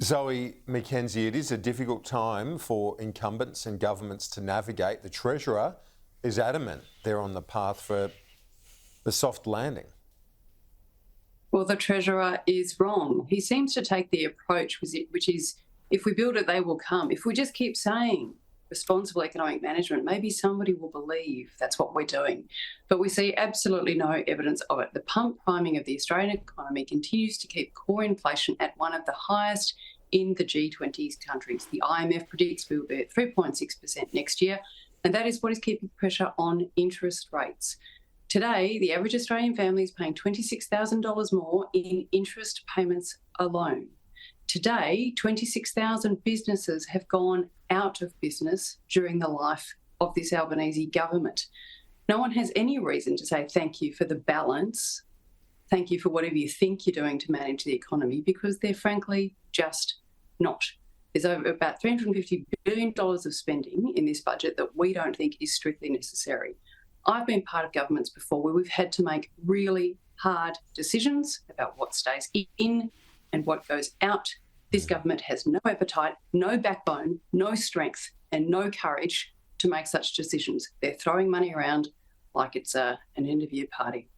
Zoe McKenzie, it is a difficult time for incumbents and governments to navigate. The Treasurer is adamant they're on the path for the soft landing. Well, the Treasurer is wrong. He seems to take the approach which is, if we build it, they will come. If we just keep saying responsible economic management, maybe somebody will believe that's what we're doing. But we see absolutely no evidence of it. The pump priming of the Australian economy continues to keep core inflation at one of the highest in the G20 countries. The IMF predicts we will be at 3.6% next year, and that is what is keeping pressure on interest rates. Today, the average Australian family is paying $26,000 more in interest payments alone. Today, 26,000 businesses have gone out of business during the life of this Albanese government. No one has any reason to say thank you for the balance, thank you for whatever you think you're doing to manage the economy, because they're frankly just not. There's over about $350 billion of spending in this budget that we don't think is strictly necessary. I've been part of governments before where we've had to make really hard decisions about what stays in and what goes out. This government has no appetite, no backbone, no strength, and no courage to make such decisions. They're throwing money around like it's an end-of-year party.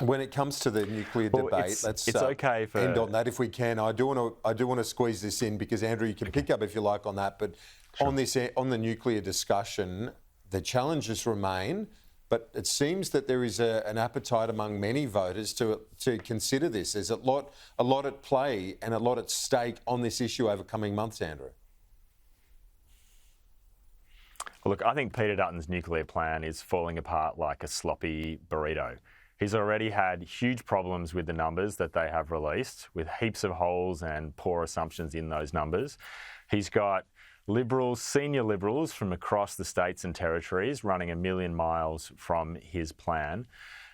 When it comes to the nuclear debate, let's okay for end on that if we can. I do want to squeeze this in because, Andrew, you can pick up if you like on that. But sure. on the nuclear discussion, the challenges remain. But it seems that there is an appetite among many voters to consider this. There's a lot at play and a lot at stake on this issue over coming months, Andrew. Look, I think Peter Dutton's nuclear plan is falling apart like a sloppy burrito. He's already had huge problems with the numbers that they have released, with heaps of holes and poor assumptions in those numbers. He's got Liberals, senior Liberals from across the states and territories running a million miles from his plan.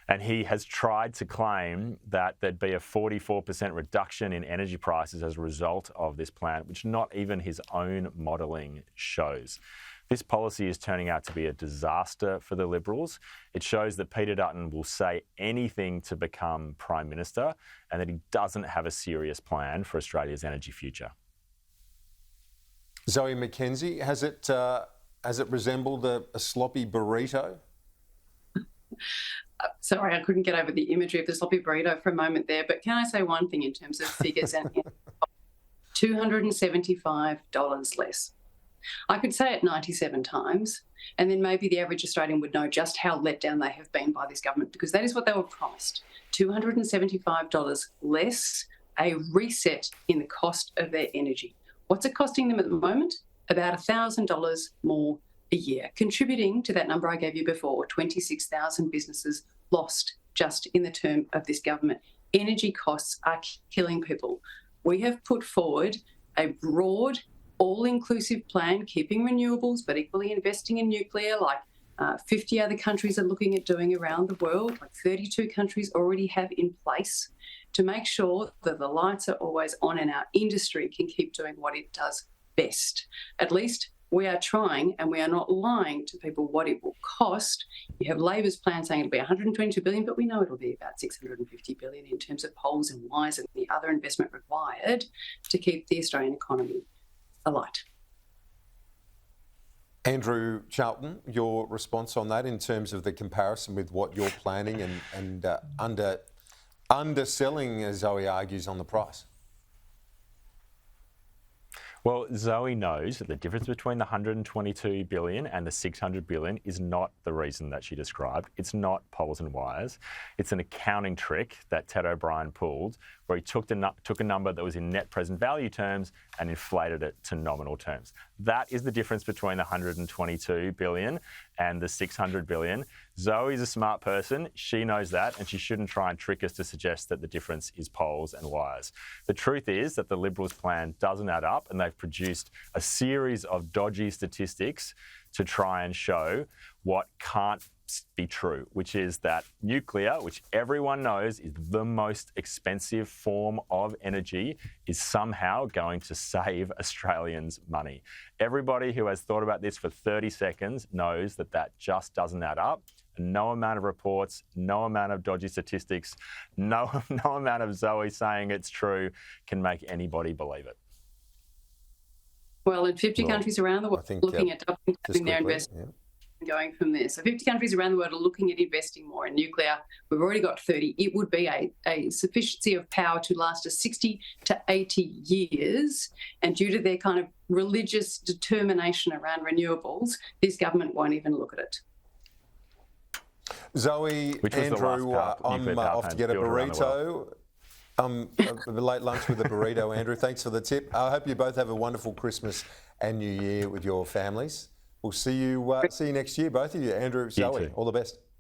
And he has tried to claim that there'd be a 44% reduction in energy prices as a result of this plan, which not even his own modelling shows. This policy is turning out to be a disaster for the Liberals. It shows that Peter Dutton will say anything to become Prime Minister and that he doesn't have a serious plan for Australia's energy future. Zoe McKenzie, has it resembled a sloppy burrito? Sorry, I couldn't get over the imagery of the sloppy burrito for a moment there, but can I say one thing in terms of figures? And $275 less. I could say it 97 times, and then maybe the average Australian would know just how let down they have been by this government, because that is what they were promised. $275 less, a reset in the cost of their energy. What's it costing them at the moment? About $1,000 more a year, contributing to that number I gave you before, 26,000 businesses lost just in the term of this government. Energy costs are killing people. We have put forward a broad, all-inclusive plan, keeping renewables, but equally investing in nuclear, like 50 other countries are looking at doing around the world, like 32 countries already have in place, to make sure that the lights are always on and our industry can keep doing what it does best. At least we are trying, and we are not lying to people what it will cost. You have Labor's plan saying it'll be $122 billion, but we know it'll be about $650 billion in terms of poles and wires and the other investment required to keep the Australian economy alight. Andrew Charlton, your response on that in terms of the comparison with what you're planning and underselling, as Zoe argues, on the price? Well, Zoe knows that the difference between the $122 billion and the $600 billion is not the reason that she described. It's not poles and wires. It's an accounting trick that Ted O'Brien pulled, where he took a number that was in net present value terms and inflated it to nominal terms. That is the difference between the $122 billion and the $600 billion. Zoe's a smart person. She knows that, and she shouldn't try and trick us to suggest that the difference is poles and wires. The truth is that the Liberals' plan doesn't add up, and they've produced a series of dodgy statistics to try and show what can't be true, which is that nuclear, which everyone knows is the most expensive form of energy, is somehow going to save Australians money. Everybody who has thought about this for 30 seconds knows that that just doesn't add up, no amount of reports, no amount of dodgy statistics, no amount of Zoe saying it's true can make anybody believe it. Well, in 50 Well, countries around the world, I think, looking at doubling just their quickly, investment and going from there. So 50 countries around the world are looking at investing more in nuclear. We've already got 30. It would be a sufficiency of power to last us 60 to 80 years. And due to their kind of religious determination around renewables, this government won't even look at it. Zoe, Which was the Andrew, last I'm off to get a built around the burrito. A late lunch with a burrito, Andrew. Thanks for the tip. I hope you both have a wonderful Christmas and New Year with your families. We'll see you next year, both of you. Andrew, Zoe, too. all the best.